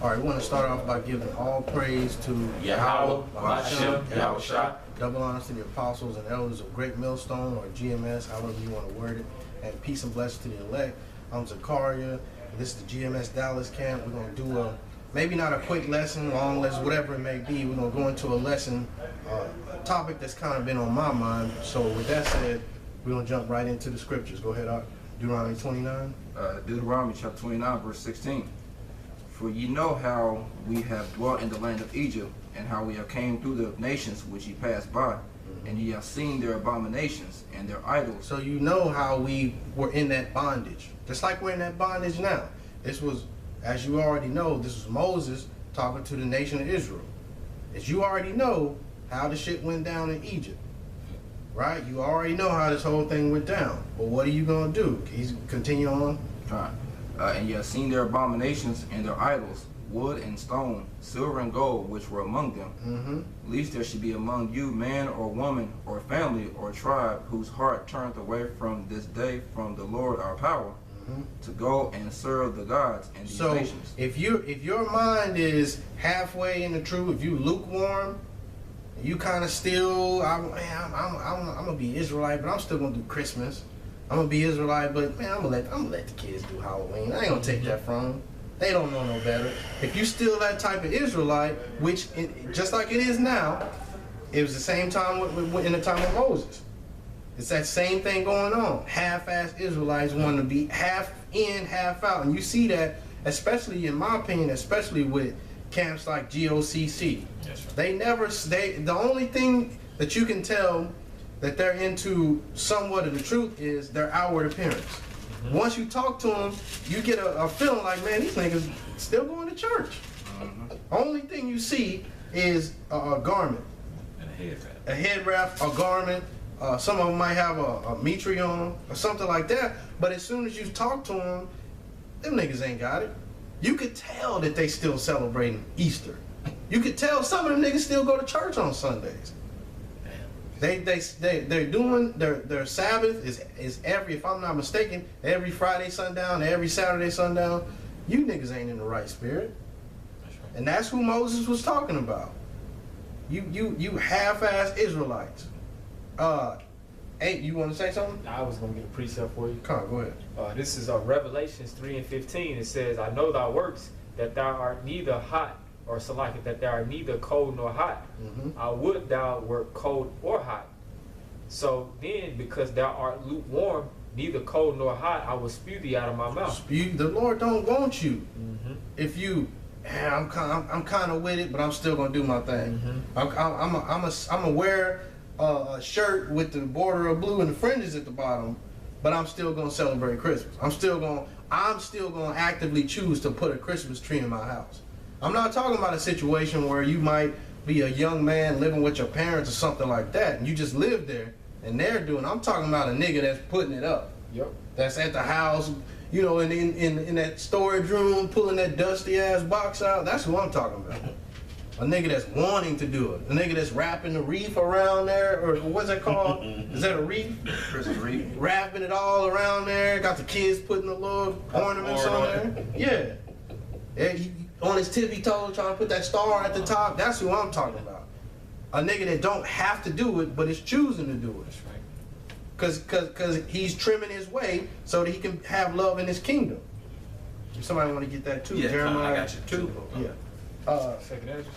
All right, we want to start off by giving all praise to Yahweh, Hashem, Yahweh, double honors to the apostles and elders of Great Millstone, or GMS, however you want to word it, and peace and blessings to the elect. I'm Zakaria. This is the GMS Dallas camp. We're going to do maybe not a quick lesson, long lesson, whatever it may be. We're going to go into a lesson, a topic that's kind of been on my mind. So with that said, we're going to jump right into the scriptures. Go ahead, Art. Deuteronomy 29. Deuteronomy chapter 29, verse 16. For ye know how we have dwelt in the land of Egypt, and how we have came through the nations which ye passed by, and ye have seen their abominations and their idols. So you know how we were in that bondage, just like we're in that bondage now. This was, as you already know, this was Moses talking to the nation of Israel. As you already know how the shit went down in Egypt, right? You already know how this whole thing went down. But what are you going to do? Can you continue on? All right. And ye have seen their abominations and their idols, wood and stone, silver and gold, which were among them. Least there should be among you man or woman or family or tribe whose heart turneth away from this day from the Lord our power, to go and serve the gods and these nations. If your mind is halfway in the truth, if you lukewarm, you kind of still, I'm gonna be Israelite, but I'm still gonna do Christmas. I'm gonna be Israelite, but man, I'm gonna let the kids do Halloween. I ain't gonna take that from them. They don't know no better. If you still that type of Israelite, which just like it is now, it was the same time in the time of Moses. It's that same thing going on. Half-assed Israelites want to be half in, half out, and you see that, especially in my opinion, especially with camps like GOCC. Yes, The only thing that you can tell that they're into somewhat of the truth is their outward appearance. Once you talk to them, you get a feeling like, man, these niggas still going to church. Only thing you see is a garment. And a head wrap. A head wrap, a garment. Some of them might have a mitre on or something like that. But as soon as you talk to them niggas ain't got it. You could tell that they still celebrating Easter. You could tell some of them niggas still go to church on Sundays. They're doing their Sabbath is every, if I'm not mistaken, every Friday sundown, every Saturday sundown. You niggas ain't in the right spirit. That's right. And that's who Moses was talking about. You half-assed Israelites. Hey, you want to say something? I was going to get a precept for you. Come on, go ahead. This is Revelations 3:15. It says, I know thy works, that thou art neither hot, or salaki, that thou art neither cold nor hot. I would thou wert cold or hot. So then, because thou art lukewarm, neither cold nor hot, I will spew thee out of my mouth. The Lord don't want you. If you, I'm kind of with it, but I'm still gonna do my thing. I'm gonna wear a shirt with the border of blue and the fringes at the bottom, but I'm still gonna celebrate Christmas. I'm still gonna actively choose to put a Christmas tree in my house. I'm not talking about a situation where you might be a young man living with your parents or something like that, and you just live there, and they're doing. I'm talking about a nigga that's putting it up. Yep. That's at the house, you know, in that storage room, pulling that dusty ass box out. That's who I'm talking about. A nigga that's wanting to do it. A nigga that's wrapping the wreath around there, or what's that called? Is that a wreath? Christmas wreath. Wrapping it all around there. Got the kids putting the little ornaments on there. Yeah. On his tippy toe, trying to put that star at the top. That's who I'm talking about. A nigga that don't have to do it, but is choosing to do it. That's right. Cause he's trimming his way so that he can have love in his kingdom. If somebody want to get that too, yeah, Jeremiah I got you too. Yeah. Second Ezra.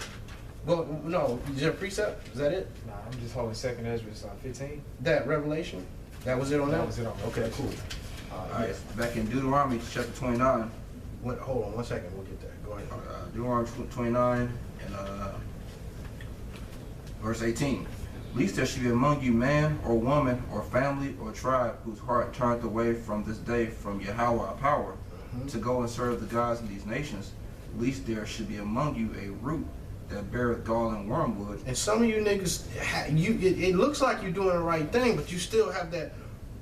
Well, no, is there a precept? Is that it? Nah, I'm just holding Second Ezra 15. That Revelation? That was it on that? That was it on that. Okay, cool. Alright, back in Deuteronomy chapter 29. Hold on 1 second, we'll get that. Go ahead. Deuteronomy 29 and verse 18. Least there should be among you man or woman or family or tribe whose heart turneth away from this day from Yahweh our power, to go and serve the gods in these nations. Least there should be among you a root that beareth gall and wormwood. And some of you niggas, it looks like you're doing the right thing, but you still have that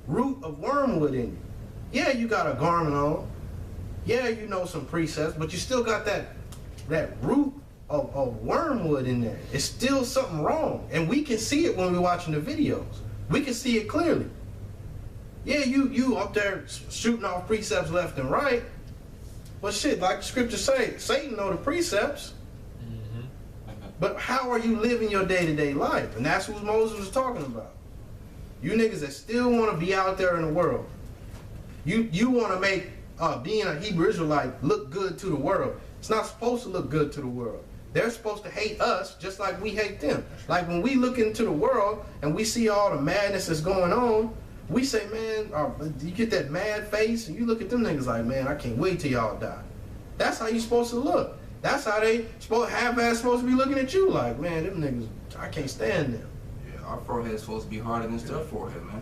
root of wormwood in you. Yeah, you got a garment on. Yeah, you know some precepts, but you still got that root of wormwood in there. It's still something wrong. And we can see it when we're watching the videos. We can see it clearly. Yeah, you up there shooting off precepts left and right, But shit, like the scriptures say, Satan know the precepts. But how are you living your day-to-day life? And that's what Moses was talking about. You niggas that still want to be out there in the world. You want to make being a Hebrew Israelite look good to the world. It's not supposed to look good to the world. They're supposed to hate us just like we hate them. Like when we look into the world and we see all the madness that's going on, we say, man, you get that mad face and you look at them niggas like, man, I can't wait till y'all die. That's how you supposed to look. That's how they half-ass supposed to be looking at you like, man, them niggas, I can't stand them. Yeah, our forehead is supposed to be harder than their forehead, man.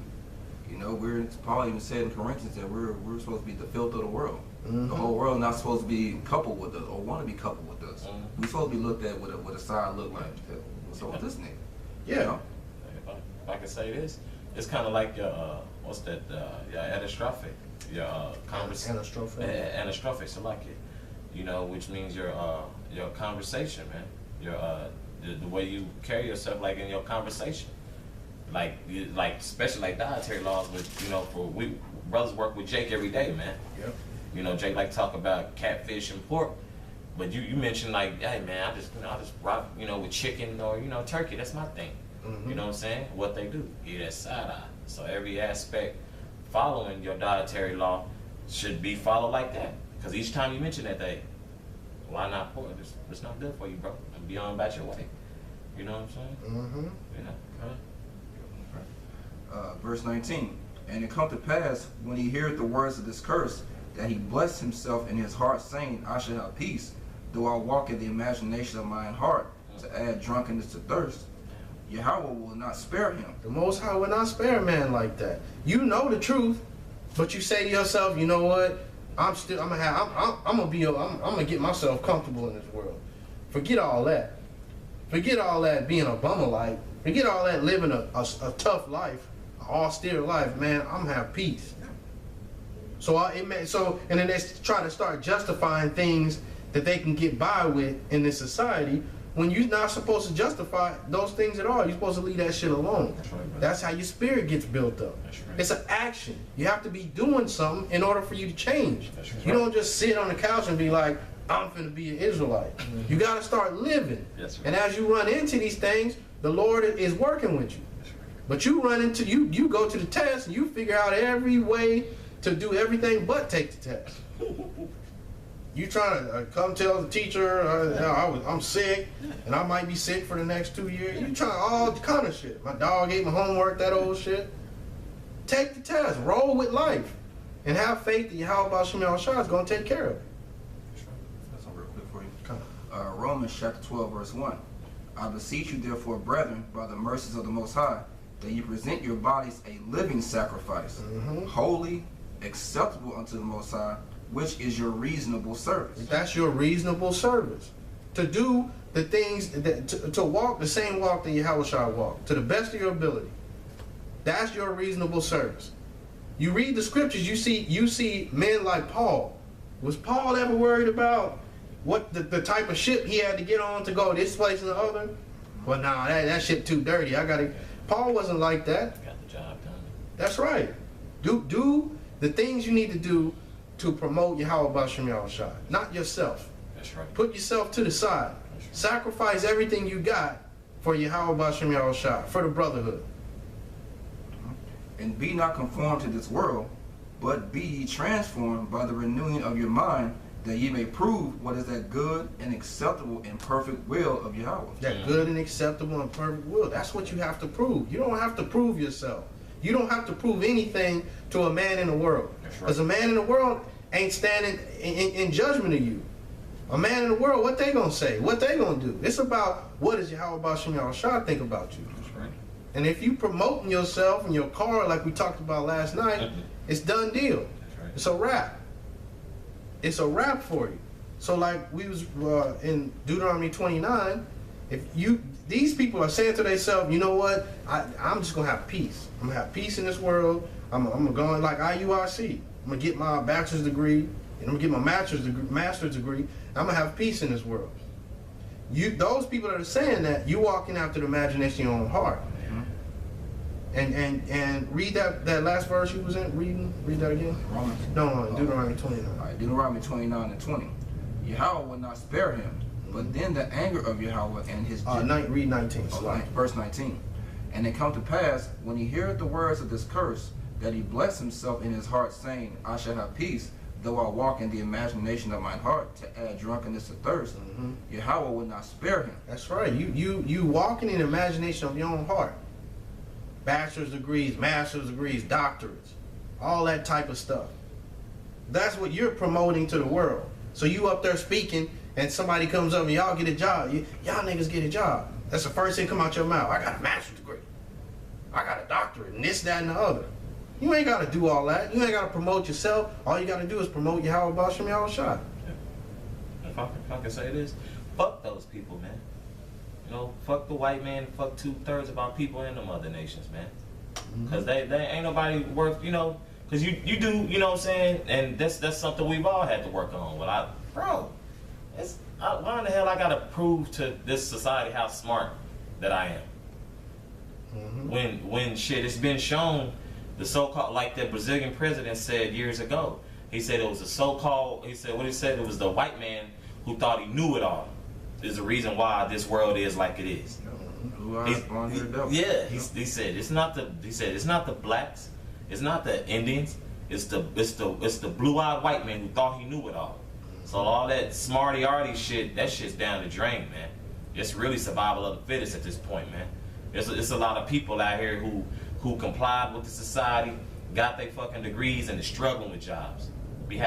You know, Paul even said in Corinthians that we're supposed to be the filth of the world. Mm-hmm. The whole world not supposed to be coupled with us or want to be coupled with us. Mm-hmm. We're supposed to be looked at with a side look like, what's up with this nigga? Yeah. You know? If I can say this, it's kind of like your what's that? Your anastrophic, your anastrophic, so like it, you know, which means your conversation, man. Your the way you carry yourself, like in your conversation, like especially like dietary laws. With we brothers work with Jake every day, man. Yep. You know, Jake like talk about catfish and pork, but you mentioned like, hey man, I just rock with chicken or turkey. That's my thing. Mm-hmm. You know what I'm saying? What they do, eat that side eye. So every aspect following your dietary law should be followed like that. Because each time you mention that, why not pork? It's not good for you, bro. And be on about your way. You know what I'm saying? Mm-hmm. You know. Verse 19. And it come to pass, when he heareth the words of this curse, that he blessed himself in his heart, saying, I shall have peace, though I walk in the imagination of mine heart, to add drunkenness to thirst. Yahweh will not spare him. The Most High will not spare a man like that. You know the truth, but you say to yourself, you know what? I'm gonna get myself comfortable in this world. Forget all that. Forget all that being a bummerlite. Forget all that living a tough life, an austere life, man. I'm gonna have peace. And then they try to start justifying things that they can get by with in this society, when you're not supposed to justify those things at all. You're supposed to leave that shit alone. That's right, That's how your spirit gets built up. That's right. It's an action. You have to be doing something in order for you to change. That's right. You don't just sit on the couch and be like, I'm finna be an Israelite. Mm-hmm. You gotta start living. That's right. And as you run into these things, the Lord is working with you. That's right. But you run into, you go to the test and you figure out every way to do everything but take the test. You trying to come tell the teacher I'm sick and I might be sick for the next 2 years. You trying all kind of shit. My dog ate my homework, that old shit. Take the test, roll with life, and have faith that Yahweh Shem Shah is going to take care of it. That's real quick for you. Romans chapter 12, verse 1. I beseech you therefore, brethren, by the mercies of the Most High, that you present your bodies a living sacrifice, holy, acceptable unto the Most High, which is your reasonable service. That's your reasonable service. To do the things, to walk the same walk that Yahweh Shah walked, to the best of your ability. That's your reasonable service. You read the scriptures, you see men like Paul. Was Paul ever worried about what the type of ship he had to get on to go this place and the other? Well, nah, that ship too dirty. Paul wasn't like that. Got the job done. That's right. Do the things you need to do to promote Yahweh B'Shem Yahushua, not yourself. That's right. Put yourself to the side. Right. Sacrifice everything you got for Yahweh B'Shem Yahushua, for the brotherhood. And be not conformed to this world, but be ye transformed by the renewing of your mind, that ye may prove what is that good and acceptable and perfect will of Yahweh. That good and acceptable and perfect will. That's what you have to prove. You don't have to prove yourself. You don't have to prove anything to a man in the world. Because a man in the world ain't standing in judgment of you. A man in the world, what they gonna say? What they gonna do? It's about what does Yahweh B'Shem Yahushua think about you. That's right. And if you promoting yourself in your car like we talked about last night, it's done deal. That's right. It's a wrap. It's a wrap for you. So like we was in Deuteronomy 29, these people are saying to themselves, you know what? I'm just gonna have peace. I'm gonna have peace in this world. I'm gonna go in like IURC. I'm gonna get my bachelor's degree, and I'm gonna get my master's degree. I'm gonna have peace in this world. Those people that are saying that, you walking after the imagination of your own heart. And read that last verse you was in reading. Read that again. Romans. No, Deuteronomy 29. All right, Deuteronomy 29 and 20. Yahweh will not spare him, but then the anger of Yahweh and his Read 19. verse 19. And it come to pass, when he heareth the words of this curse, that he bless himself in his heart, saying, I shall have peace, though I walk in the imagination of mine heart, to add drunkenness to thirst. Yahweh will not spare him. That's right. You walking in the imagination of your own heart. Bachelor's degrees, master's degrees, doctorates, all that type of stuff. That's what you're promoting to the world. So you up there speaking, and somebody comes up and y'all get a job. Y'all niggas get a job. That's the first thing come out your mouth. I got a master's degree. I got a doctorate, and this, that, and the other. You ain't got to do all that. You ain't got to promote yourself. All you got to do is promote Yahweh B'Shem Yahweh Shai. If I can say this, fuck those people, man. You know, fuck the white man, fuck 2/3 of our people in them other nations, man. Because they ain't nobody worth, you know, because you do, you know what I'm saying? And that's something we've all had to work on. But why in the hell I got to prove to this society how smart that I am? When shit, it's been shown, the so-called, like the Brazilian president said years ago, he said it was a so-called, it was the white man who thought he knew it all. Is the reason why this world is like it is. He said it's not the blacks, it's not the Indians, it's the blue-eyed white man who thought he knew it all. So all that smarty-arty shit, that shit's down the drain, man. It's really survival of the fittest at this point, man. It's a lot of people out here who complied with the society, got their fucking degrees, and are struggling with jobs. You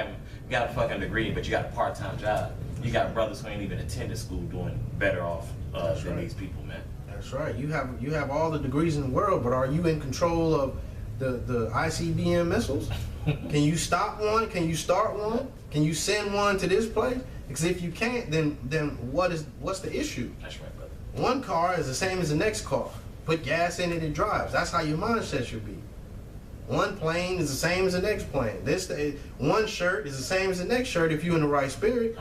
got a fucking degree, but you got a part-time job. You got brothers who ain't even attended school doing better off than these people, man. That's right. You have all the degrees in the world, but are you in control of the ICBM missiles? Can you stop one? Can you start one? Can you send one to this place? Because if you can't, then what's the issue? That's right, brother. One car is the same as the next car. Put gas in it, it drives. That's how your mindset should be. One plane is the same as the next plane. One shirt is the same as the next shirt if you're in the right spirit.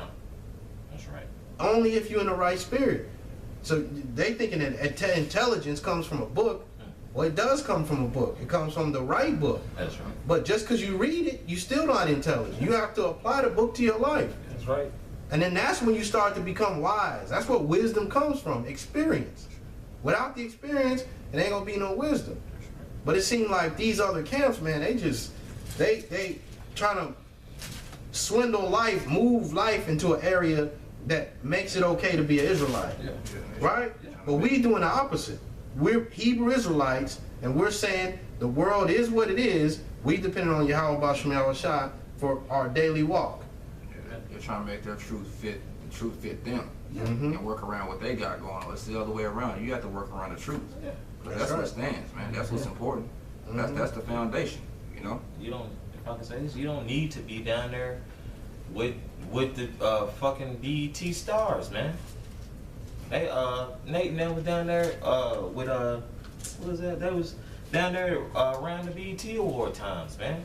That's right. Only if you're in the right spirit. So they thinking that intelligence comes from a book. Well, it does come from a book. It comes from the right book. That's right. But just because you read it, you're still not intelligent. You have to apply the book to your life. That's right. And then that's when you start to become wise. That's what wisdom comes from, experience. Without the experience, it ain't gonna be no wisdom. But it seemed like these other camps, man, they trying to swindle life, move life into an area that makes it okay to be an Israelite. Right? But we doing the opposite. We're Hebrew Israelites, and we're saying the world is what it is. We depend on Yahweh B'Shem Yahweh Shai for our daily walk. They're trying to make their truth fit them, and work around what they got going on. It's the other way around. You have to work around the truth. That's what stands, man. That's what's important. That's the foundation, you know. You don't, if I can say this, you don't need to be down there with the fucking BET stars, man. They Nate and them was down there with what was that? They was down there around the BET award times, man.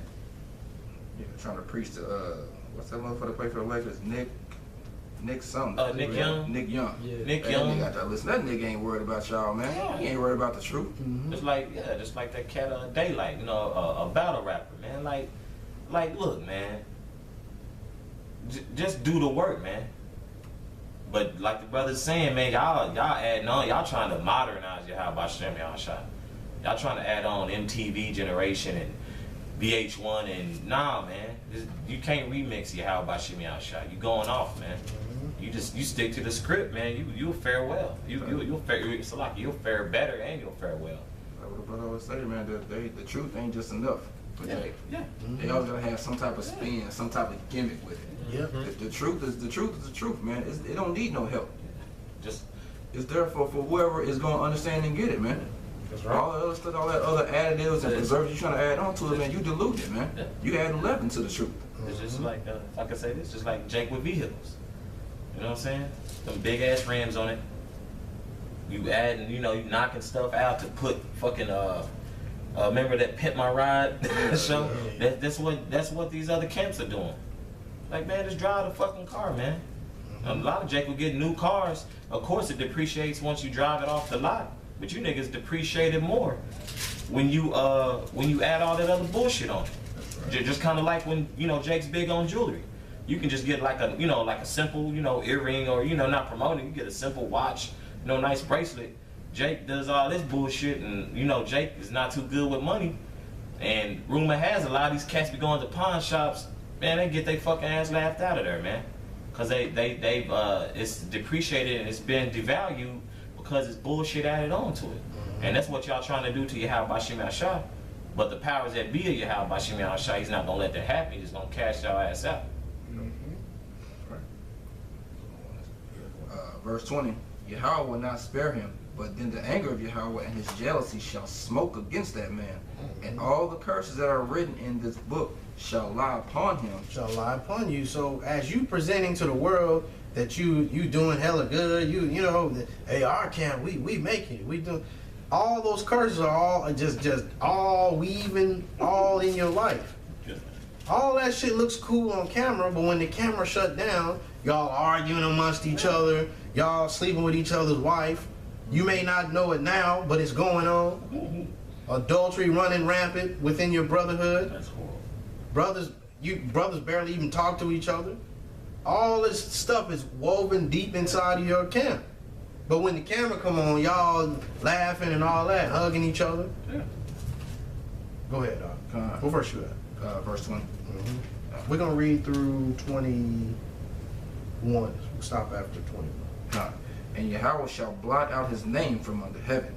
Yeah, trying to preach the what's that motherfucker that played for the Lakers? Nick something. Nick Young. Nick Young. Yeah. Nick That Young. nigga got that. Listen, that nigga ain't worried about y'all, man. Yeah. He ain't worried about the truth. Just like that cat Daylight, you know, a battle rapper, man. Like, look, man. Just do the work, man. But like the brother's saying, man, y'all adding on, y'all trying to modernize your Yahweh B'Shem Yahweh Shai. Y'all trying to add on MTV Generation and VH1 and nah, man. You can't remix your Yahweh B'Shem Yahweh Shai. You going off, man. You stick to the script, man. You'll fare well. You'll fare better and you'll fare well. Like what the brother always say, man, the truth ain't just enough. But Yeah. they always gotta have some type of spin, some type of gimmick with it. Yep. The truth is the truth, man. It don't need no help. Just It's there for whoever is gonna understand and get it, man. That's right. All that other stuff, all that other additives and preservatives you trying to add on to it, man, you dilute it, man. Yeah. You add 11 to the truth. It's just like, if I can say this, just like Jake with vehicles. You know what I'm saying? Them big ass rims on it. You adding, you knocking stuff out to put fucking remember that Pimp My Ride show? That's what these other camps are doing. Like, man, just drive the fucking car, man. A lot of Jake will get new cars. Of course, it depreciates once you drive it off the lot. But you niggas depreciate it more when you add all that other bullshit on it. Right. Just kind of like when, you know, Jake's big on jewelry. You can just get like a, you know, like a simple, you know, earring, or, you know, not promoting, you get a simple watch, you know, nice bracelet. Jake does all this bullshit, and, you know, Jake is not too good with money. And rumor has a lot of these cats be going to pawn shops, man, they get their fucking ass laughed out of there, man. Cause they've it's depreciated and it's been devalued because it's bullshit added on to it. And that's what y'all trying to do to Yahweh Bashim Yahshua. But the powers that be of Yahweh Bashim Yahshua, he's not gonna let that happen. He's gonna cash y'all ass out. Verse 20, Yahweh will not spare him, but then the anger of Yahweh and his jealousy shall smoke against that man. And all the curses that are written in this book shall lie upon him. Shall lie upon you. So as you presenting to the world that you doing hella good, you know, hey, our camp, we make it. We do. All those curses are all just all weaving all in your life. All that shit looks cool on camera, but when the camera shut down, y'all arguing amongst each other, y'all sleeping with each other's wife. You may not know it now, but it's going on. Adultery running rampant within your brotherhood. That's horrible. Brothers barely even talk to each other. All this stuff is woven deep inside of your camp. But when the camera come on, y'all laughing and all that, hugging each other. Yeah. Go ahead, dog. What verse you at? Verse 20. We're going to read through 21. We'll stop after 21. And Yahweh shall blot out his name from under heaven.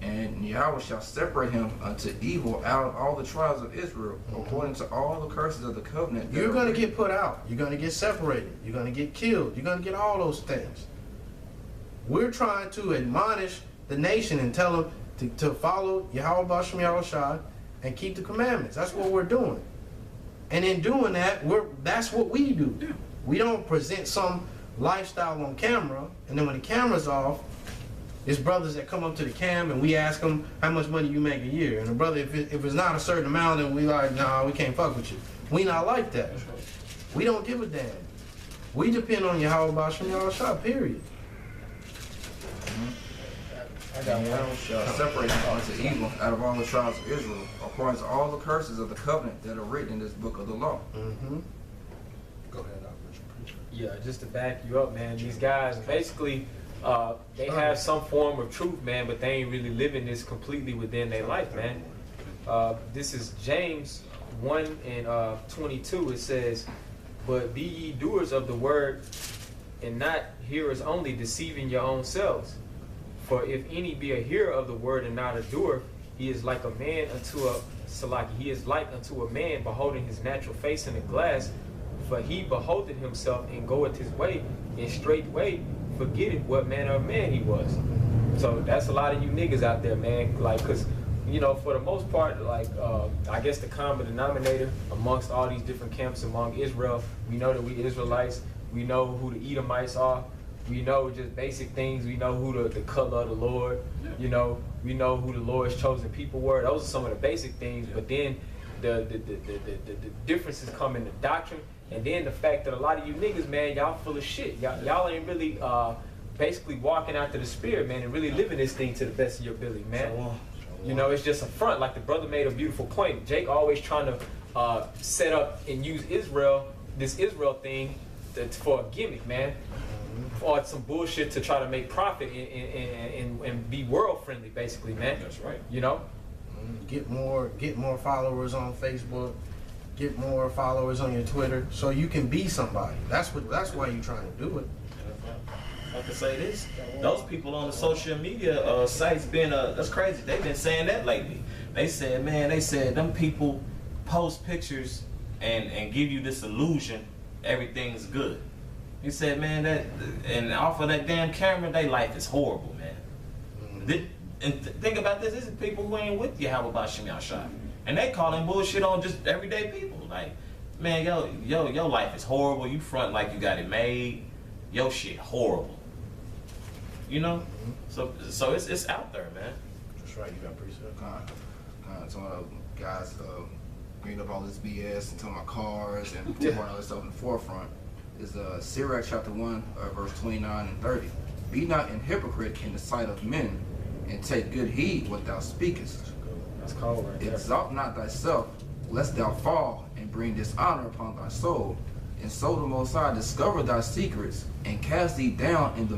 And Yahweh shall separate him unto evil out of all the tribes of Israel, according to all the curses of the covenant. You're going to get put out. You're going to get separated. You're going to get killed. You're going to get all those things. We're trying to admonish the nation and tell them to follow Yahweh Bashim Yahushua and keep the commandments. That's what we're doing. And in doing that, that's what we do. Yeah. We don't present some lifestyle on camera, and then when the camera's off, it's brothers that come up to the cam and we ask them how much money you make a year. And the brother, if it's not a certain amount, then we like, nah, we can't fuck with you. We not like that. We don't give a damn. We depend on Yahweh Bashim Yahushua, period. And Yahweh shall separate him unto evil out of all the tribes of Israel, according to all the curses of the covenant that are written in this book of the law. Go ahead, preacher. Yeah, just to back you up, man, these guys basically they have some form of truth, man, but they ain't really living this completely within their life, man. This is James 1 and 22. It says, "But be ye doers of the word, and not hearers only, deceiving your own selves. For if any be a hearer of the word and not a doer, he is like a man unto a Salaki. He is like unto a man beholding his natural face in a glass. For he beholdeth himself and goeth his way, and straightway forgetteth what manner of man he was." So that's a lot of you niggas out there, man. Like, cause you know, for the most part, like I guess the common denominator amongst all these different camps among Israel, we know that we Israelites. We know who the Edomites are. We know just basic things. We know who the color of the Lord. You know, we know who the Lord's chosen people were. Those are some of the basic things. But then the differences come in the doctrine, and then the fact that a lot of you niggas, man, y'all full of shit. Y'all ain't really basically walking after the spirit, man, and really living this thing to the best of your ability, man. You know, it's just a front. Like the brother made a beautiful point. Jake always trying to set up and use this Israel thing for a gimmick, man. Or some bullshit to try to make profit and be world friendly, basically, man. That's right. You know, Get more followers on Facebook. Get more followers on your Twitter, so you can be somebody. That's why you're trying to do it. I can say this: those people on the social media sites been that's crazy. They've been saying that lately. They said, man, them people post pictures and give you this illusion everything's good. He said, man, and off of that damn camera, their life is horrible, man. Think about this: this is people who ain't with Yahweh Bashim Yahshua, and they calling bullshit on just everyday people. Like, man, your life is horrible. You front like you got it made. Your shit horrible. You know, so it's out there, man. That's right. You got precept. So guys bring up all this BS and talking about cars and putting all this stuff in the forefront. Is Sirach chapter 1, verse 29 and 30. Be not an hypocrite in the sight of men, and take good heed what thou speakest. That's cold right there. Exalt not thyself, lest thou fall and bring dishonor upon thy soul. And so the Most High discover thy secrets and cast thee down in the